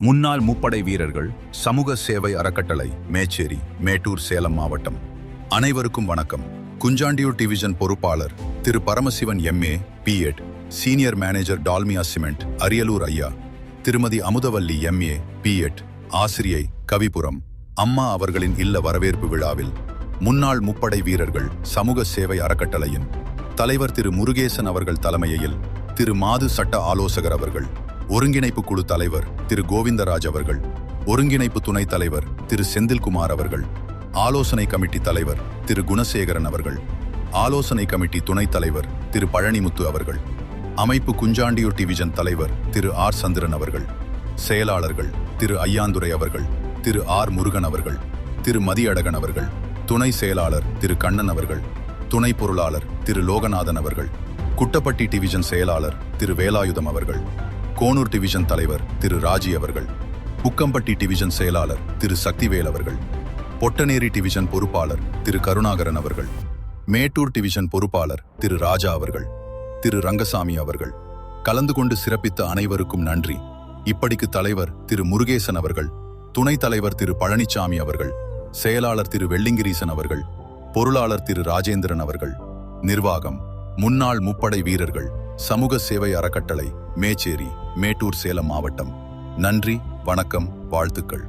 முன்னாள் முப்படை வீரர்கள் சமூக சேவை அறக்கட்டளை மேச்சேரி மேட்டூர் சேலம் மாவட்டம். அனைவருக்கும் வணக்கம். குஞ்சாண்டியூர் டிவிஷன் பொறுப்பாளர் திரு Paramasivan M A B Ed, senior manager Dalmia cement Ariyalur ஐயா, திருமதி அமுதவல்லி எம்ஏ பிஎட், ஆசிரியை கவிபுரம் அம்மா அவர்களின் இல்ல வரவேற்பு விழாவில் முன்னாள் முப்படை வீரர்கள் சமூக சேவை அறக்கட்டளையின் தலைவர் திரு முருகேசன் அவர்கள் தலைமையில் திரு மாது சட்ட ஆலோசகர் அவர்கள், ஒருங்கிணைப்பு குழு தலைவர் திரு கோவிந்தராஜ் அவர்கள், ஒருங்கிணைப்பு துணைத் தலைவர் திரு செந்தில்குமார் அவர்கள், ஆலோசனை கமிட்டி தலைவர் திரு குணசேகரன் அவர்கள், ஆலோசனை கமிட்டி துணைத் தலைவர் திரு பழனிமுத்து அவர்கள், அமைப்பு குஞ்சாண்டியூர் டிவிஷன் தலைவர் திரு ஆர் சந்திரன் அவர்கள், செயலாளர்கள் திரு ஐயாந்துரை அவர்கள், திரு ஆர் முருகன் அவர்கள், திரு மதியழகன் அவர்கள், துணை செயலாளர் திரு கண்ணன் அவர்கள், துணை பொருளாளர் திரு லோகநாதன் அவர்கள், குட்டப்பட்டி டிவிஷன் செயலாளர் திரு வேலாயுதம் அவர்கள், கோனூர் டிவிஷன் தலைவர் திரு ராஜி அவர்கள், புக்கம்பட்டி டிவிஷன் செயலாளர் திரு சக்திவேல் அவர்கள், பொட்டநேரி டிவிஷன் பொறுப்பாளர் திரு கருணாகரன் அவர்கள், மேட்டூர் டிவிஷன் பொறுப்பாளர் திரு ராஜா அவர்கள், திரு ரங்கசாமி அவர்கள் கலந்து கொண்டு சிறப்பித்த அனைவருக்கும் நன்றி. இப்படிக்கு தலைவர் திரு முருகேசன் அவர்கள், துணைத் தலைவர் திரு பழனிசாமி அவர்கள், செயலாளர் திரு வெள்ளிங்கிரீசன் அவர்கள், பொருளாளர் திரு ராஜேந்திரன் அவர்கள், நிர்வாகம் முன்னாள் முப்படை வீரர்கள் சமூக சேவை அறக்கட்டளை மேச்சேரி மேட்டூர் சேலம் மாவட்டம். நன்றி, வணக்கம், வாழ்த்துக்கள்.